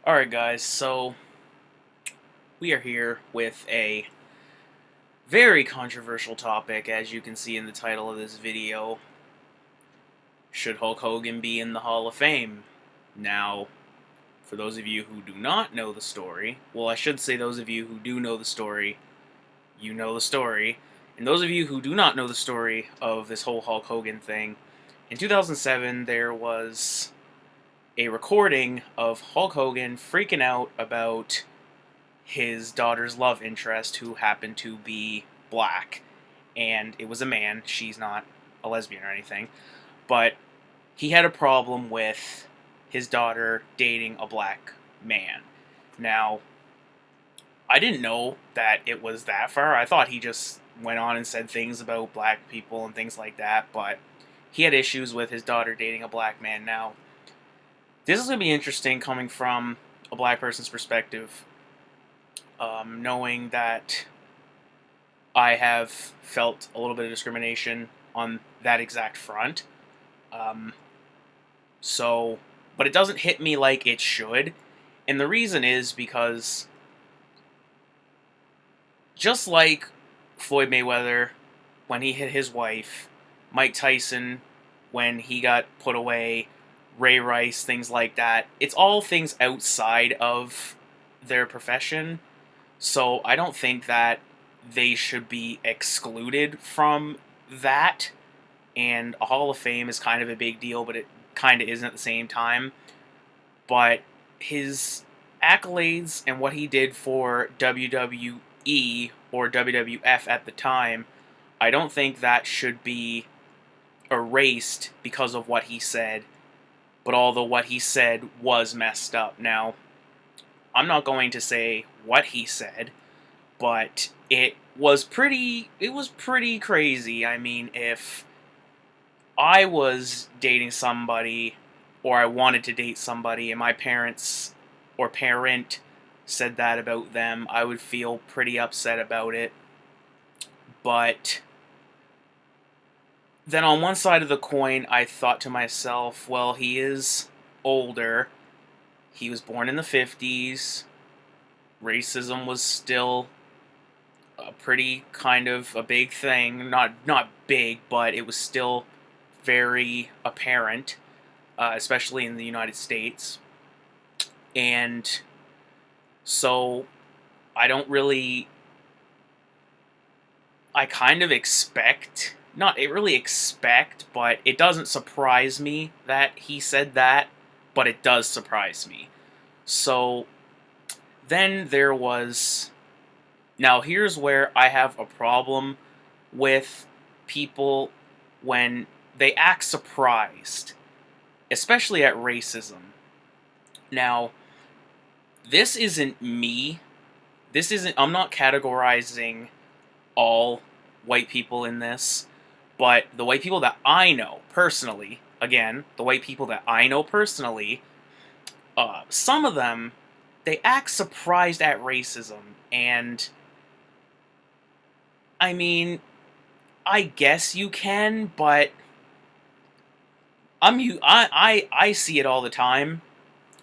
Alright guys, so we are here with a very controversial topic, as you can see in the title of this video. Should Hulk Hogan be in the Hall of Fame? Now, for those of you who do not know the story, well, I should say those of you who do know the story, you know the story. And those of you who do not know the story of this whole Hulk Hogan thing, in 2007 there was a recording of Hulk Hogan freaking out about his daughter's love interest, who happened to be black. And it was a man. She's not a lesbian or anything. But he had a problem with his daughter dating a black man. Now, I didn't know that it was that far. I thought he just went on and said things about black people and things like that, but he had issues with his daughter dating a black man. Now, this is going to be interesting coming from a black person's perspective, knowing that I have felt a little bit of discrimination on that exact front. Um, so, but it doesn't hit me like it should. And the reason is because just like Floyd Mayweather when he hit his wife, Mike Tyson when he got put away, Ray Rice, things like that, it's all things outside of their profession. So I don't think that they should be excluded from that. And a Hall of Fame is kind of a big deal, but it kind of isn't at the same time. But his accolades and what he did for WWE or WWF at the time, I don't think that should be erased because of what he said. But although what he said was messed up. Now, I'm not going to say what he said, but it was pretty crazy. I mean, if I was dating somebody or I wanted to date somebody and my parents or parent said that about them, I would feel pretty upset about it. But then on one side of the coin, I thought to myself, well, he is older. He was born in the 50s. Racism was still a pretty kind of a big thing. Not big, but it was still very apparent, especially in the United States. And so I don't really. I kind of expect, not really expect, but it doesn't surprise me that he said that, but it does surprise me. So then there was. Now, here's where I have a problem with people when they act surprised, especially at racism. Now, this isn't me. I'm not categorizing all white people in this, but the white people that I know personally, again, the white people that I know personally, some of them, they act surprised at racism. And, I mean, I guess you can, but I see it all the time,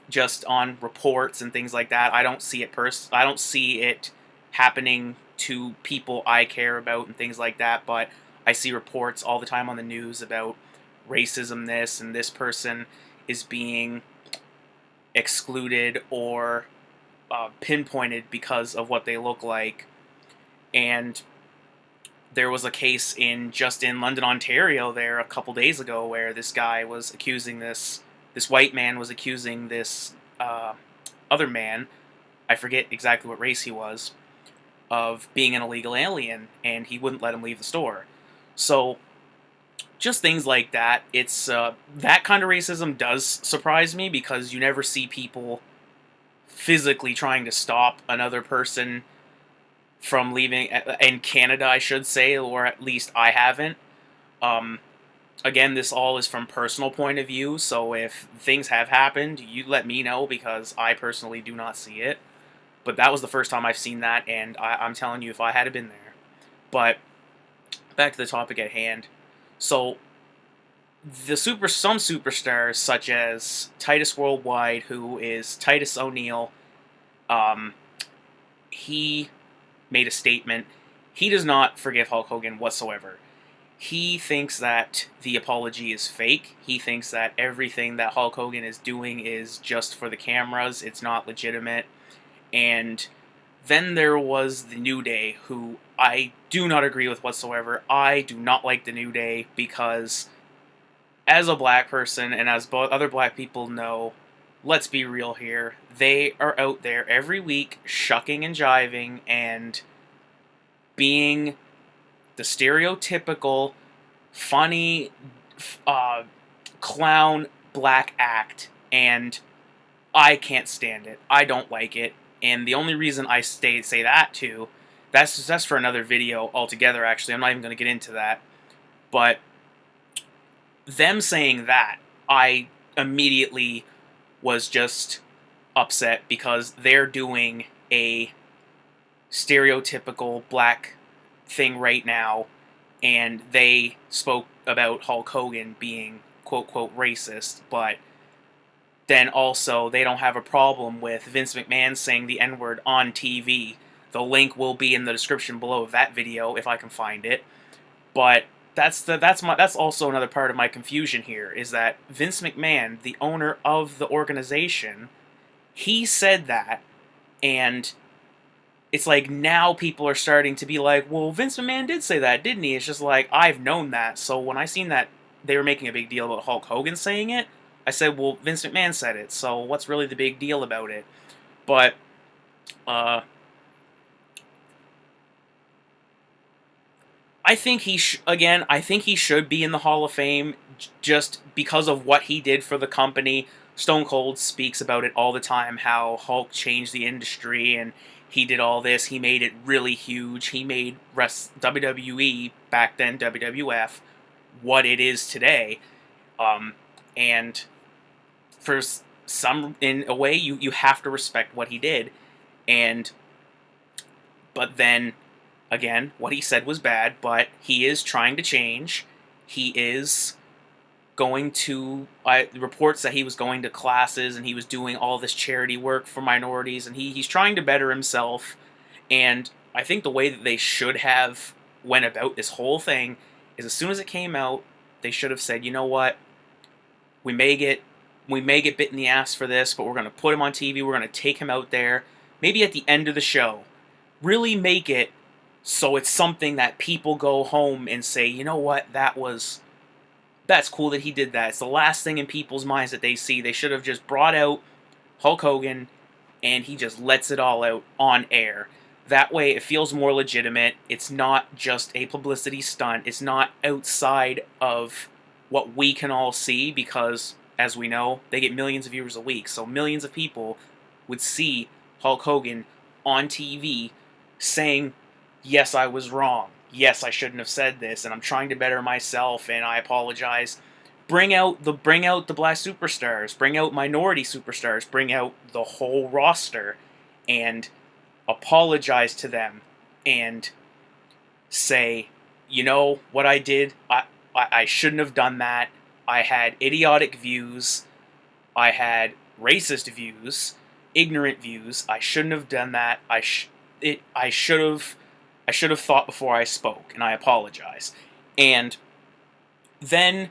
just on reports and things like that. I don't see it happening to people I care about and things like that. But I see reports all the time on the news about racism, this and this person is being excluded or pinpointed because of what they look like. And there was a case in London, Ontario, there a couple days ago where this white man was accusing this other man, I forget exactly what race he was, of being an illegal alien, and he wouldn't let him leave the store. So just things like that. It's that kind of racism does surprise me because you never see people physically trying to stop another person from leaving in Canada, I should say, or at least I haven't. Um, Again, this all is from personal point of view, so if things have happened, you let me know because I personally do not see it. But that was the first time I've seen that, and I'm telling you, if I had been there. But back to the topic at hand. So some superstars such as Titus Worldwide, who is Titus O'Neil, um, he made a statement. He does not forgive Hulk Hogan whatsoever. He thinks that the apology is fake. He thinks that everything that Hulk Hogan is doing is just for the cameras. It's not legitimate. And then there was the New Day, who I do not agree with whatsoever. I do not like the New Day because, as a black person and as other black people know, let's be real here. They are out there every week shucking and jiving and being the stereotypical funny uh, clown black act, and I can't stand it. I don't like it, and the only reason I say that too, that's for another video altogether. Actually, I'm not even going to get into that, but them saying that, I immediately was just upset because they're doing a stereotypical black thing right now, and they spoke about Hulk Hogan being quote quote racist, but then also they don't have a problem with Vince McMahon saying the N-word on TV. The link will be in the description below of that video if I can find it. But that's also another part of my confusion here, is that Vince McMahon, the owner of the organization, he said that, and it's like now people are starting to be like, well, Vince McMahon did say that, didn't he? It's just like, I've known that. So when I seen that they were making a big deal about Hulk Hogan saying it, I said, well, Vince McMahon said it, so what's really the big deal about it? But, I think I think he should be in the Hall of Fame just because of what he did for the company. Stone Cold speaks about it all the time, how Hulk changed the industry and he did all this. He made it really huge. He made WWE, back then WWF, what it is today. And for some, in a way, you have to respect what he did. But then again, what he said was bad, but he is trying to change. He is going to reports that he was going to classes and he was doing all this charity work for minorities, and he's trying to better himself. And I think the way that they should have went about this whole thing is, as soon as it came out, they should have said, you know what, we may get bit in the ass for this, but we're going to put him on TV, we're going to take him out there, maybe at the end of the show, really make it so it's something that people go home and say, you know what, that's cool that he did that. It's the last thing in people's minds that they see. They should have just brought out Hulk Hogan and he just lets it all out on air. That way it feels more legitimate. It's not just a publicity stunt. It's not outside of what we can all see, because, as we know, they get millions of viewers a week. So millions of people would see Hulk Hogan on TV saying, yes, I was wrong. Yes, I shouldn't have said this, and I'm trying to better myself, and I apologize. Bring out the black superstars, bring out minority superstars, bring out the whole roster, and apologize to them, and say, you know what I did? I shouldn't have done that. I had idiotic views. I had racist views, ignorant views. I shouldn't have done that. I should have thought before I spoke, and I apologize. And then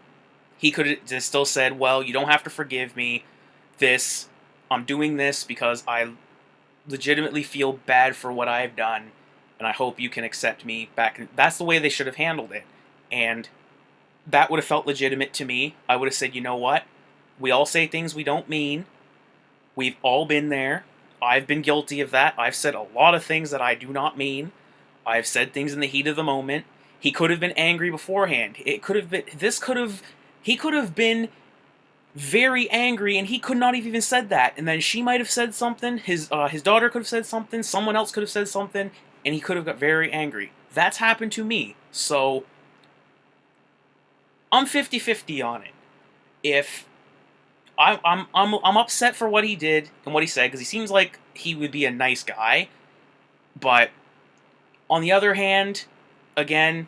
he could have just still said, well, you don't have to forgive me. I'm doing this because I legitimately feel bad for what I've done, and I hope you can accept me back. That's the way they should have handled it. And that would have felt legitimate to me. I would have said, you know what? We all say things we don't mean. We've all been there. I've been guilty of that. I've said a lot of things that I do not mean. I've said things in the heat of the moment. He could have been angry beforehand. He could have been very angry, and he could not have even said that. And then she might have said something. His daughter could have said something. Someone else could have said something, and he could have got very angry. That's happened to me. So I'm 50-50 on it. If I'm upset for what he did and what he said, because he seems like he would be a nice guy, but on the other hand, again,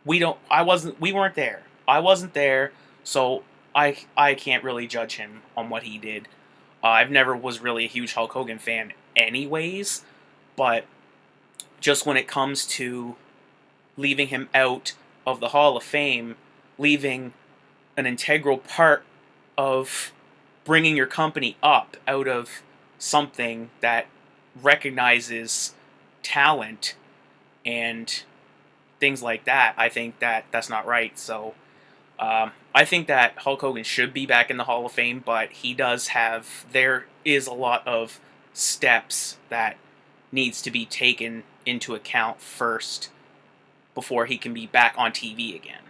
we weren't there. I wasn't there. So I can't really judge him on what he did. I've never was really a huge Hulk Hogan fan anyways, but just when it comes to leaving him out of the Hall of Fame, leaving an integral part of bringing your company up out of something that recognizes talent and things like that, I think that that's not right. So I think that Hulk Hogan should be back in the Hall of Fame, but there is a lot of steps that needs to be taken into account first before he can be back on TV again.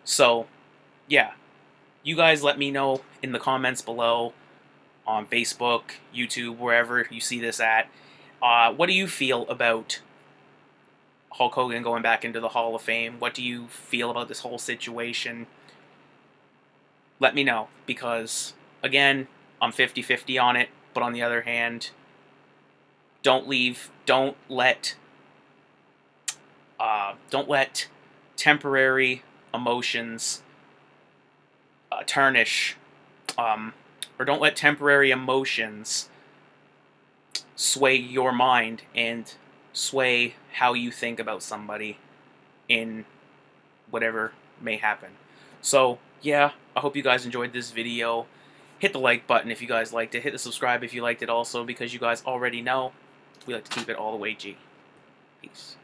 So, yeah, you guys let me know in the comments below on Facebook, YouTube, wherever you see this at. What do you feel about Hulk Hogan going back into the Hall of Fame? What do you feel about this whole situation? Let me know, because, again, I'm 50-50 on it, but on the other hand, don't let temporary emotions tarnish, or don't let temporary emotions sway your mind and sway how you think about somebody in whatever may happen. So, yeah, I hope you guys enjoyed this video. Hit the like button if you guys liked it. Hit the subscribe if you liked it also, because you guys already know we like to keep it all the way G. Peace.